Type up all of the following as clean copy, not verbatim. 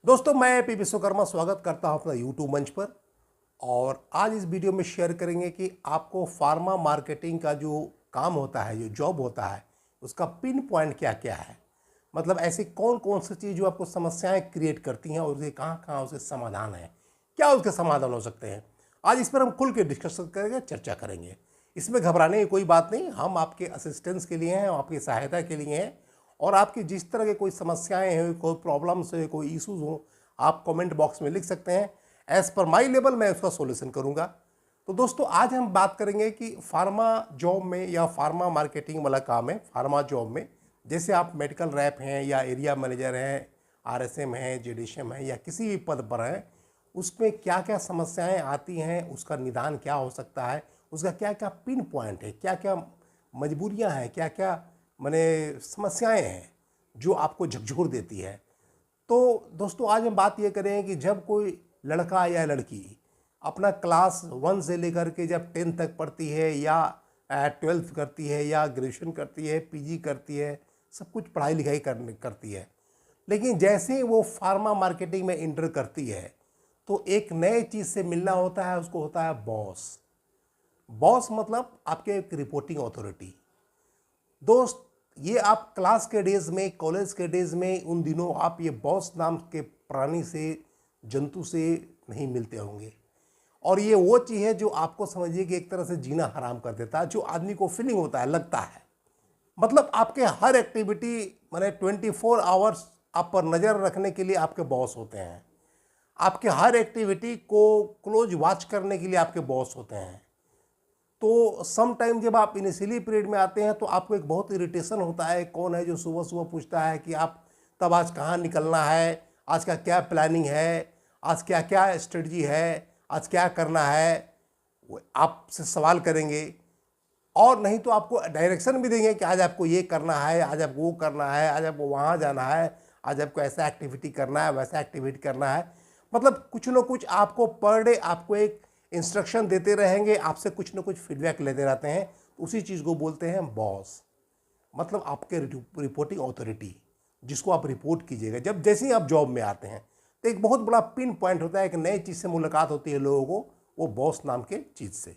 दोस्तों, मैं पी विश्वकर्मा स्वागत करता हूं अपना यूट्यूब मंच पर। और आज इस वीडियो में शेयर करेंगे कि आपको फार्मा मार्केटिंग का जो काम होता है, जो जॉब होता है, उसका पिन पॉइंट क्या क्या है। मतलब ऐसी कौन कौन सी चीज़ जो आपको समस्याएं क्रिएट करती हैं और उसके कहाँ कहाँ उसके समाधान हैं, क्या उसके समाधान हो सकते हैं। आज इस पर हम खुल के डिस्कशन करेंगे, चर्चा करेंगे। इसमें घबराने की कोई बात नहीं, हम आपके असिस्टेंस के लिए हैं, आपकी सहायता के लिए हैं। और आपकी जिस तरह के कोई समस्याएं हैं, कोई प्रॉब्लम्स है, कोई इश्यूज हो, आप कमेंट बॉक्स में लिख सकते हैं। एज पर माई लेवल मैं उसका सॉल्यूशन करूंगा। तो दोस्तों, आज हम बात करेंगे कि फार्मा जॉब में या फार्मा मार्केटिंग वाला काम है। फार्मा जॉब में जैसे आप मेडिकल रैप हैं या एरिया मैनेजर हैं, आरएसएम हैं, जेडीएसएम हैं या किसी भी पद पर हैं, उसमें क्या क्या समस्याएं आती हैं, उसका निदान क्या हो सकता है, उसका क्या क्या पिन पॉइंट है, क्या क्या मजबूरियां हैं, क्या क्या माने समस्याएं हैं जो आपको झकझोर देती है। तो दोस्तों, आज हम बात ये करें कि जब कोई लड़का या लड़की अपना क्लास 1 से लेकर के जब 10 तक पढ़ती है या 12th करती है या ग्रेजुएशन करती है, पीजी करती है, सब कुछ पढ़ाई लिखाई करती है, लेकिन जैसे ही वो फार्मा मार्केटिंग में इंटर करती है तो एक नए चीज़ से मिलना होता है, उसको होता है बॉस। बॉस मतलब आपके एक रिपोर्टिंग अथॉरिटी। दोस्त, ये आप क्लास के डेज में, कॉलेज के डेज में, उन दिनों आप ये बॉस नाम के प्राणी से, जंतु से नहीं मिलते होंगे। और ये वो चीज़ है जो आपको समझिए कि एक तरह से जीना हराम कर देता है, जो आदमी को फीलिंग होता है, लगता है। मतलब आपके हर एक्टिविटी माने 24 आवर्स आप पर नज़र रखने के लिए आपके बॉस होते हैं। आपके हर एक्टिविटी को क्लोज वॉच करने के लिए आपके बॉस होते हैं। तो सम टाइम जब आप इनिशियली पीरियड में आते हैं तो आपको एक बहुत इरिटेशन होता है, कौन है जो सुबह सुबह पूछता है कि आप तब आज कहाँ निकलना है, आज का क्या प्लानिंग है, आज क्या क्या स्ट्रेटजी है, आज क्या करना है। वो आपसे सवाल करेंगे और नहीं तो आपको डायरेक्शन भी देंगे कि आज आपको ये करना है, आज आपको वो करना है, आज आपको वहाँ जाना है, आज आपको ऐसा एक्टिविटी करना है, वैसा एक्टिविटी करना है। मतलब कुछ ना कुछ आपको पर डे आपको एक इंस्ट्रक्शन देते रहेंगे, आपसे कुछ ना कुछ फीडबैक लेते रहते हैं। उसी चीज़ को बोलते हैं बॉस। मतलब आपके रिपोर्टिंग अथॉरिटी, जिसको आप रिपोर्ट कीजिएगा जब जैसे ही आप जॉब में आते हैं। तो एक बहुत बड़ा पिन पॉइंट होता है, एक नई चीज़ से मुलाकात होती है लोगों को, वो बॉस नाम के चीज़ से।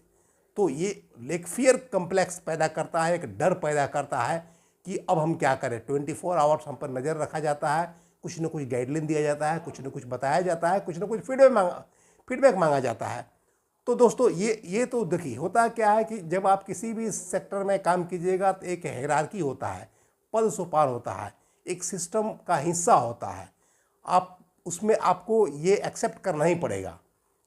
तो ये एक फियर कम्प्लेक्स पैदा करता है, एक डर पैदा करता है कि अब हम क्या करें। 24 आवर्स हम पर नज़र रखा जाता है, कुछ ना कुछ गाइडलाइन दिया जाता है, कुछ ना कुछ बताया जाता है, कुछ ना कुछ फीडबैक मांगा जाता है। तो दोस्तों, ये तो देखिए होता क्या है कि जब आप किसी भी सेक्टर में काम कीजिएगा तो एक हायरार्की होता है, पद सोपान होता है, एक सिस्टम का हिस्सा होता है। आप उसमें आपको ये एक्सेप्ट करना ही पड़ेगा।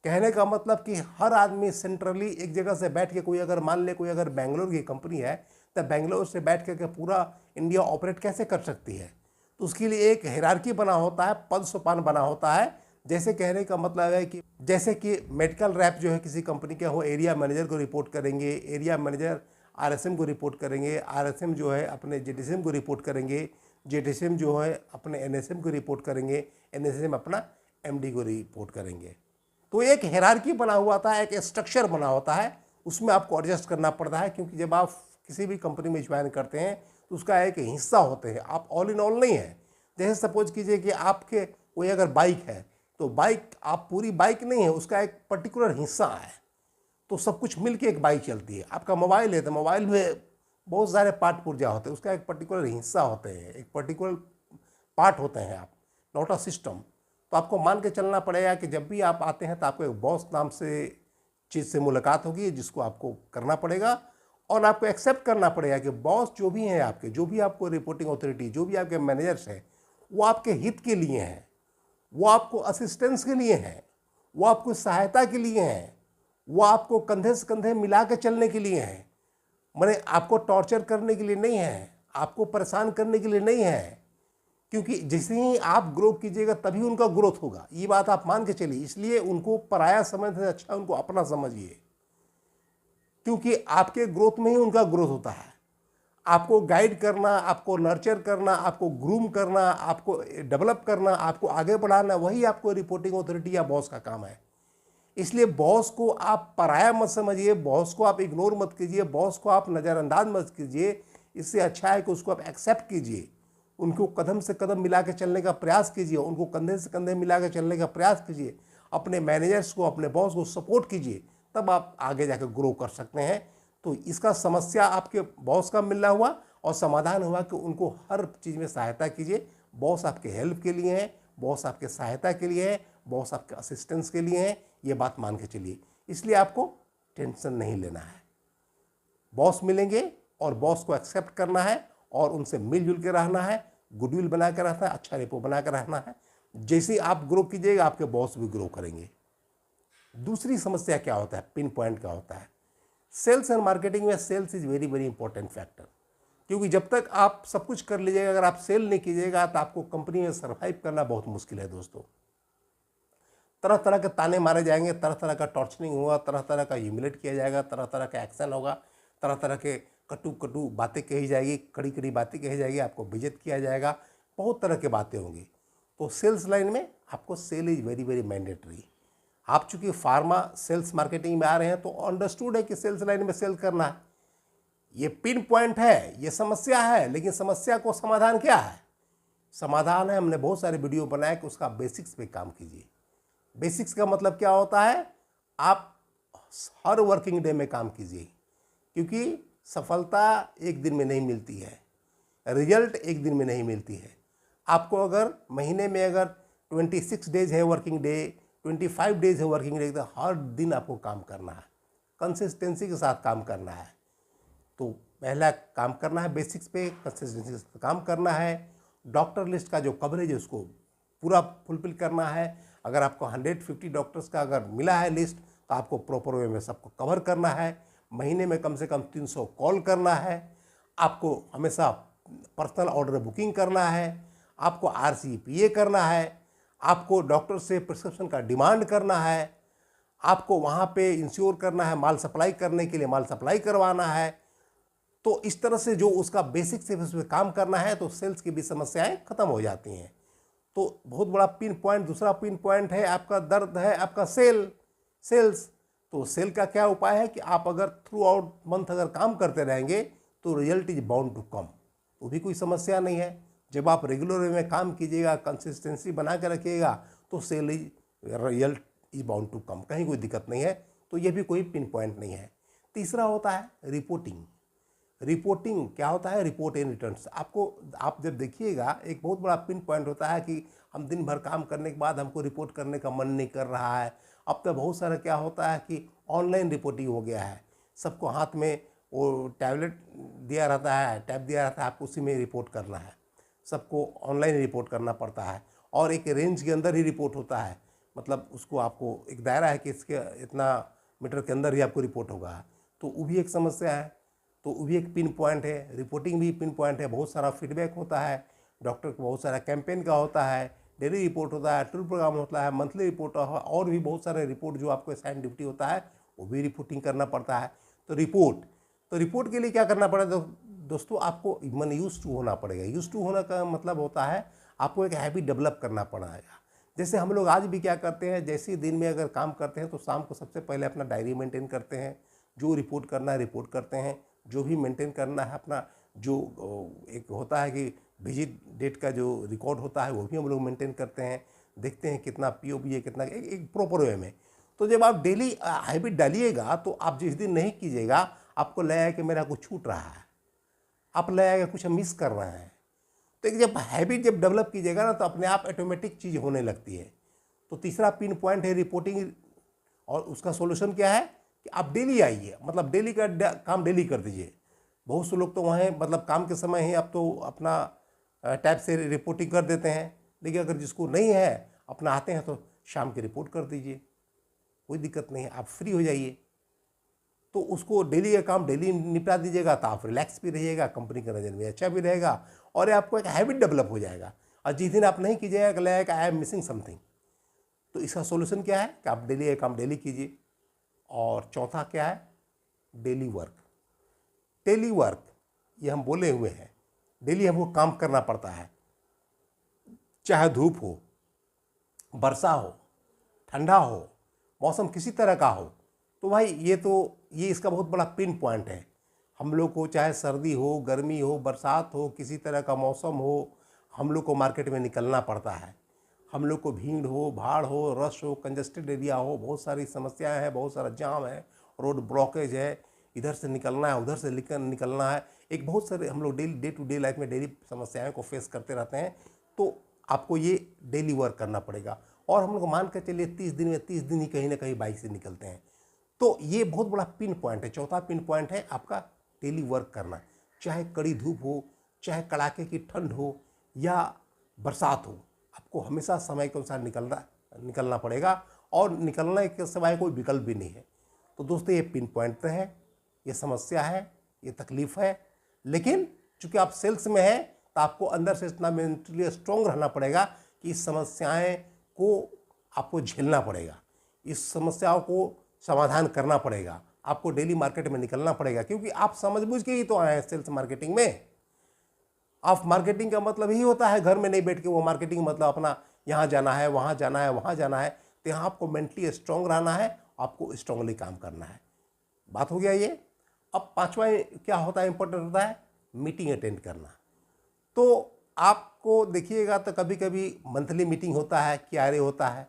कहने का मतलब कि हर आदमी सेंट्रली एक जगह से बैठ के, कोई अगर मान ले कोई अगर बेंगलोर की कंपनी है तो बेंगलोर से बैठ के पूरा इंडिया ऑपरेट कैसे कर सकती है। तो उसके लिए एक हायरार्की बना होता है, पद सोपान बना होता है। जैसे कहने का मतलब है कि जैसे कि मेडिकल रैप जो है किसी कंपनी के, वो एरिया मैनेजर को रिपोर्ट करेंगे, एरिया मैनेजर आरएसएम को रिपोर्ट करेंगे, आरएसएम जो है अपने जेडीएसएम को रिपोर्ट करेंगे, जेडीएसएम जो है अपने एनएसएम को रिपोर्ट करेंगे, एनएसएम अपना एमडी को रिपोर्ट करेंगे। तो एक हायरार्की बना हुआ था, एक स्ट्रक्चर बना होता है, उसमें आपको एडजस्ट करना पड़ता है। क्योंकि जब आप किसी भी कंपनी में ज्वाइन करते हैं तो उसका एक हिस्सा होते हैं, आप ऑल इन ऑल नहीं है। जैसे सपोज कीजिए कि आपके कोई अगर बाइक है तो बाइक, आप पूरी बाइक नहीं है, उसका एक पर्टिकुलर हिस्सा है। तो सब कुछ मिलके एक बाइक चलती है। आपका मोबाइल है तो मोबाइल में बहुत सारे पार्ट पुर्जा होते हैं, उसका एक पर्टिकुलर हिस्सा होते हैं, एक पर्टिकुलर पार्ट होते हैं आप, नॉट अ सिस्टम। तो आपको मान के चलना पड़ेगा कि जब भी आप आते हैं तो आपको एक बॉस नाम से चीज़ से मुलाकात होगी, जिसको आपको करना पड़ेगा। और आपको एक्सेप्ट करना पड़ेगा कि बॉस जो भी हैं आपके, जो भी आपको रिपोर्टिंग अथॉरिटी, जो भी आपके मैनेजर्स हैं, वो आपके हित के लिए हैं, वो आपको असिस्टेंस के लिए हैं, वो आपको सहायता के लिए हैं, वो आपको कंधे से कंधे मिला के चलने के लिए हैं। माने आपको टॉर्चर करने के लिए नहीं है, आपको परेशान करने के लिए नहीं है। क्योंकि जैसे ही आप ग्रो कीजिएगा तभी उनका ग्रोथ होगा, ये बात आप मान के चलिए। इसलिए उनको पराया समझने से अच्छा उनको अपना समझिए, क्योंकि आपके ग्रोथ में ही उनका ग्रोथ होता है। आपको गाइड करना, आपको नर्चर करना, आपको ग्रूम करना, आपको डेवलप करना, आपको आगे बढ़ाना, वही आपको रिपोर्टिंग अथॉरिटी या बॉस का काम है। इसलिए बॉस को आप पराया मत समझिए, बॉस को आप इग्नोर मत कीजिए, बॉस को आप नज़रअंदाज मत कीजिए। इससे अच्छा है कि उसको आप एक्सेप्ट कीजिए, उनको कदम से कदम मिला के चलने का प्रयास कीजिए, उनको कंधे से कंधे मिला के चलने का प्रयास कीजिए, अपने मैनेजर्स को, अपने बॉस को सपोर्ट कीजिए, तब आप आगे जाकर ग्रो कर सकते हैं। तो इसका समस्या आपके बॉस का मिलना हुआ और समाधान हुआ कि उनको हर चीज़ में सहायता कीजिए। बॉस आपके हेल्प के लिए हैं, बॉस आपके सहायता के लिए है, बॉस आपके असिस्टेंस के लिए हैं, ये बात मान के चलिए। इसलिए आपको टेंशन नहीं लेना है। बॉस मिलेंगे और बॉस को एक्सेप्ट करना है और उनसे मिलजुल के रहना है, गुडविल बना कर रहना है, अच्छा रेपो बना कर रहना है। जैसे आप ग्रो कीजिएगा आपके बॉस भी ग्रो करेंगे। दूसरी समस्या क्या होता है, पिन पॉइंट क्या होता है। सेल्स एंड मार्केटिंग में sales is very very important factor, क्योंकि जब तक आप सब कुछ कर लीजिएगा, अगर आप सेल नहीं कीजिएगा तो आपको कंपनी में सर्वाइव करना बहुत मुश्किल है दोस्तों। तरह तरह के ताने मारे जाएंगे, तरह तरह का टॉर्चरिंग होगा, तरह तरह का ह्यूमिलेट किया जाएगा, तरह तरह का एक्शन होगा, तरह तरह के कटु कटु बातें कही जाएगी, कड़ी कड़ी बातें कही जाएगी, आपको बेइज्जत किया जाएगा, बहुत तरह की बातें होंगी। तो सेल्स लाइन में आपको sale is very very mandatory. आप चूंकि फार्मा सेल्स मार्केटिंग में आ रहे हैं तो अंडरस्टूड है कि सेल्स लाइन में सेल करना है। ये पिन पॉइंट है, ये समस्या है, लेकिन समस्या को समाधान क्या है? समाधान है, हमने बहुत सारे वीडियो बनाए कि उसका बेसिक्स पे काम कीजिए। बेसिक्स का मतलब क्या होता है? आप हर वर्किंग डे में काम कीजिए, क्योंकि सफलता एक दिन में नहीं मिलती है, रिजल्ट एक दिन में नहीं मिलती है। आपको अगर महीने में अगर 26 डेज है वर्किंग डे, 25 डेज है वर्किंग डे, तो हर दिन आपको काम करना है, कंसिस्टेंसी के साथ काम करना है। तो पहला काम करना है बेसिक्स पे, कंसिस्टेंसी के साथ काम करना है। डॉक्टर लिस्ट का जो कवरेज है उसको पूरा फुलफिल करना है। अगर आपको 150 डॉक्टर्स का अगर मिला है लिस्ट तो आपको प्रॉपर वे में सबको कवर करना है। महीने में कम से कम 300 कॉल करना है। आपको हमेशा पर्सनल ऑर्डर बुकिंग करना है। आपको RCPA करना है। आपको डॉक्टर से प्रिस्क्रिप्शन का डिमांड करना है। आपको वहाँ पे इंश्योर करना है, माल सप्लाई करने के लिए माल सप्लाई करवाना है। तो इस तरह से जो उसका बेसिक से उस पर काम करना है तो सेल्स की भी समस्याएं खत्म हो जाती हैं। तो बहुत बड़ा पिन पॉइंट, दूसरा पिन पॉइंट है आपका दर्द है आपका सेल्स। तो सेल का क्या उपाय है कि आप अगर थ्रू आउट मंथ अगर काम करते रहेंगे तो result is bound to come, तो भी कोई समस्या नहीं है। जब आप रेगुलर वे में काम कीजिएगा, कंसिस्टेंसी बना के रखिएगा तो sale is result is bound to come, कहीं कोई दिक्कत नहीं है। तो ये भी कोई पिन पॉइंट नहीं है। तीसरा होता है रिपोर्टिंग। रिपोर्टिंग क्या होता है? रिपोर्ट इन रिटर्न्स। आप जब देखिएगा एक बहुत बड़ा पिन पॉइंट होता है कि हम दिन भर काम करने के बाद हमको रिपोर्ट करने का मन नहीं कर रहा है। अब तो बहुत सारा क्या होता है कि ऑनलाइन रिपोर्टिंग हो गया है। सबको हाथ में वो टैबलेट दिया रहता है, टैब दिया रहता है, आपको उसी में रिपोर्ट करना है। सबको ऑनलाइन रिपोर्ट करना पड़ता है और एक रेंज के अंदर ही रिपोर्ट होता है। मतलब उसको आपको एक दायरा है कि इसके इतना मीटर के अंदर ही आपको रिपोर्ट होगा। तो वो भी एक समस्या है, तो वो भी एक पिन पॉइंट है। रिपोर्टिंग भी पिन पॉइंट है। बहुत सारा फीडबैक होता है, डॉक्टर को बहुत सारा कैंपेन का होता है, डेली रिपोर्ट होता है, टूर प्रोग्राम होता है, मंथली रिपोर्ट होता है, और भी बहुत सारे रिपोर्ट जो आपको असाइन ड्यूटी होता है वो भी रिपोर्टिंग करना पड़ता है। तो रिपोर्ट के लिए क्या करना पड़ेगा दोस्तों? आपको मन यूज टू होना पड़ेगा। यूज टू होना का मतलब होता है आपको एक हैबिट डेवलप करना पड़ेगा। जैसे हम लोग आज भी क्या करते हैं, जैसे दिन में अगर काम करते हैं तो शाम को सबसे पहले अपना डायरी मेंटेन करते हैं, जो रिपोर्ट करना है रिपोर्ट करते हैं, जो भी मेंटेन करना है अपना, जो एक होता है कि विजिट डेट का जो रिकॉर्ड होता है वो भी हम लोग मेंटेन करते हैं। देखते हैं कितना POB है, कितना एक प्रॉपर वे में। तो जब आप डेली हैबिट डालिएगा तो आप जिस दिन नहीं कीजिएगा आपको लगेगा कि मेरा कुछ छूट रहा है, आप लगेगा कुछ हम मिस कर रहे हैं। तो एक जब हैबिट जब डेवलप कीजिएगा ना तो अपने आप ऑटोमेटिक चीज़ होने लगती है। तो तीसरा पिन पॉइंट है रिपोर्टिंग, और उसका सॉल्यूशन क्या है कि आप डेली आइए, मतलब डेली का काम डेली कर दीजिए। बहुत से लोग तो वहाँ मतलब काम के समय ही आप तो अपना टैब से रिपोर्टिंग कर देते हैं, लेकिन अगर जिसको नहीं है अपना आते हैं तो शाम की रिपोर्ट कर दीजिए, कोई दिक्कत नहीं है, आप फ्री हो जाइए। तो उसको डेली का काम डेली निपटा दीजिएगा तो आप रिलैक्स भी रहिएगा, कंपनी का नज़र में अच्छा भी रहेगा और आपको एक हैबिट डेवलप हो जाएगा। और जिस दिन आप नहीं कीजिएगा लगेगा आई एम मिसिंग समथिंग। तो इसका सोल्यूशन क्या है कि आप डेली का काम डेली कीजिए। और चौथा क्या है? डेली वर्क ये हम बोले हुए हैं, डेली हमको काम करना पड़ता है, चाहे धूप हो, वर्षा हो, ठंडा हो, मौसम किसी तरह का हो। तो भाई ये इसका बहुत बड़ा पिन पॉइंट है। हम लोग को चाहे सर्दी हो, गर्मी हो, बरसात हो, किसी तरह का मौसम हो, हम लोग को मार्केट में निकलना पड़ता है। हम लोग को भीड़ हो, भाड़ हो, रश हो, कंजस्टेड एरिया हो, बहुत सारी समस्याएं हैं, बहुत सारा जाम है, रोड ब्लॉकेज है, इधर से निकलना है, उधर से निकलना है। एक बहुत सारे हम लोग daily day to day life में डेली समस्याएं को फेस करते रहते हैं। तो आपको ये डेली वर्क करना पड़ेगा। और हम लोग मान कर चलिए 30 दिन में 30 दिन ही कहीं ना कहीं बाइक से निकलते हैं। तो ये बहुत बड़ा पिन पॉइंट है। चौथा पिन पॉइंट है आपका डेली वर्क करना। चाहे कड़ी धूप हो, चाहे कड़ाके की ठंड हो या बरसात हो, आपको हमेशा समय के अनुसार निकलना पड़ेगा और निकलने के सिवाय कोई विकल्प भी नहीं है। तो दोस्तों ये पिन पॉइंट है, ये समस्या है, ये तकलीफ है। लेकिन चूंकि आप सेल्स में हैं तो आपको अंदर से इतना मेंटली स्ट्रांग रहना पड़ेगा कि इस समस्याएं को आपको झेलना पड़ेगा, इस समस्याओं को समाधान करना पड़ेगा। आपको डेली मार्केट में निकलना पड़ेगा, क्योंकि आप समझबूझ के ही तो आए हैं सेल्स मार्केटिंग में। आप मार्केटिंग का मतलब ही होता है घर में नहीं बैठ के वो मार्केटिंग मतलब अपना यहाँ जाना है, वहाँ जाना है, वहाँ जाना है। तो यहाँ आपको मेंटली स्ट्रांग रहना है, आपको स्ट्रांगली काम करना है। बात हो गया ये। अब पांचवा क्या होता है, इंपॉर्टेंट होता है मीटिंग अटेंड करना। तो आपको देखिएगा तो कभी कभी मंथली मीटिंग होता है, क्यारे होता है,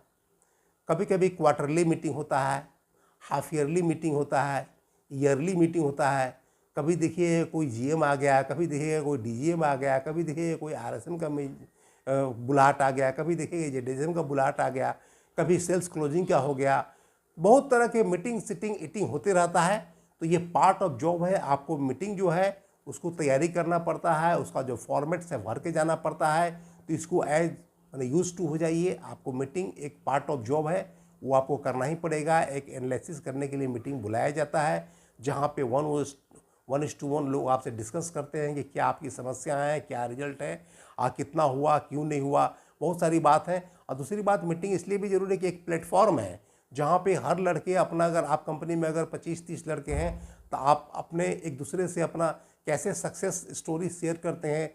कभी कभी क्वार्टरली मीटिंग होता है, हाफ ईयरली मीटिंग होता है, ईयरली मीटिंग होता है। कभी देखिए कोई जीएम आ गया, कभी देखिएगा कोई डीजीएम आ गया, कभी देखिए कोई आरएसएम का बुलाहट आ गया, कभी देखिए जेडीएम का बुलाहट आ गया, कभी सेल्स क्लोजिंग का हो गया। बहुत तरह के मीटिंग सिटिंग ईटिंग होते रहता है। तो ये पार्ट ऑफ जॉब है। आपको मीटिंग जो है उसको तैयारी करना पड़ता है, उसका जो फॉर्मेट से भर के जाना पड़ता है। तो इसको एज मैंने यूज टू हो जाइए। आपको मीटिंग एक पार्ट ऑफ जॉब है, वो आपको करना ही पड़ेगा। एक एनालिसिस करने के लिए मीटिंग बुलाया जाता है, जहाँ पे 1:1 लोग आपसे डिस्कस करते हैं कि क्या आपकी समस्याएं हैं, क्या रिजल्ट है, कितना हुआ, क्यों नहीं हुआ, बहुत सारी बात है। और दूसरी बात, मीटिंग इसलिए भी जरूरी है कि एक प्लेटफॉर्म है जहाँ पे हर लड़के अपना, अगर आप कंपनी में अगर 25-30 लड़के हैं तो आप अपने एक दूसरे से अपना कैसे सक्सेस स्टोरी शेयर करते हैं।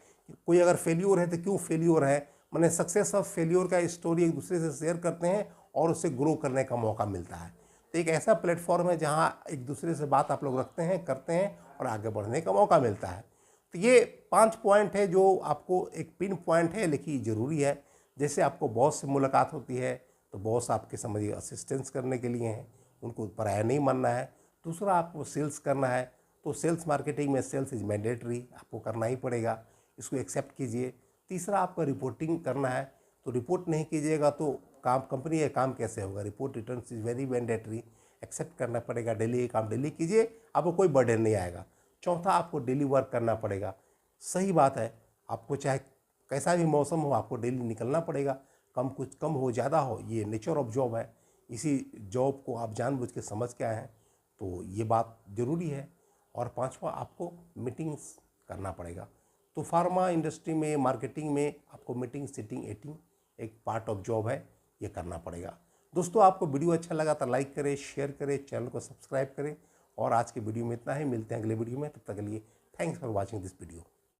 कोई अगर फेल्योर है तो क्यों फेल्योर है, मैंने सक्सेस और फेल्योर का स्टोरी एक दूसरे से शेयर करते हैं और उससे ग्रो करने का मौका मिलता है। तो एक ऐसा प्लेटफॉर्म है जहाँ एक दूसरे से बात आप लोग रखते हैं, करते हैं और आगे बढ़ने का मौका मिलता है। तो ये 5 पॉइंट है जो आपको एक पिन पॉइंट है, लेकिन ज़रूरी है। जैसे आपको बॉस से मुलाकात होती है तो बॉस आपके समझिए असिस्टेंस करने के लिए हैं, उनको पराया नहीं मानना है। दूसरा, आपको सेल्स करना है तो सेल्स मार्केटिंग में सेल्स इज मैंडेटरी, आपको करना ही पड़ेगा, इसको एक्सेप्ट कीजिए। तीसरा, आपको रिपोर्टिंग करना है तो रिपोर्ट नहीं कीजिएगा तो काम कंपनी का काम कैसे होगा। Report return is very mandatory, accept करना पड़ेगा। डेली काम डेली कीजिए, आपको कोई बर्डन नहीं आएगा। चौथा, आपको डेली वर्क करना पड़ेगा। सही बात है, आपको चाहे कैसा भी मौसम हो आपको डेली निकलना पड़ेगा। कुछ कम हो, ज़्यादा हो, ये नेचर ऑफ जॉब है। इसी जॉब को आप जानबूझ के समझ के आए हैं, तो ये बात ज़रूरी है। और पांचवा, आपको मीटिंग्स करना पड़ेगा। तो फार्मा इंडस्ट्री में, मार्केटिंग में आपको मीटिंग सिटिंग एटिंग एक पार्ट ऑफ जॉब है, ये करना पड़ेगा। दोस्तों, आपको वीडियो अच्छा लगा तो लाइक करें, शेयर करें, चैनल को सब्सक्राइब करें। और आज के वीडियो में इतना ही, मिलते हैं अगले वीडियो में। तब तक के लिए thanks for watching this video.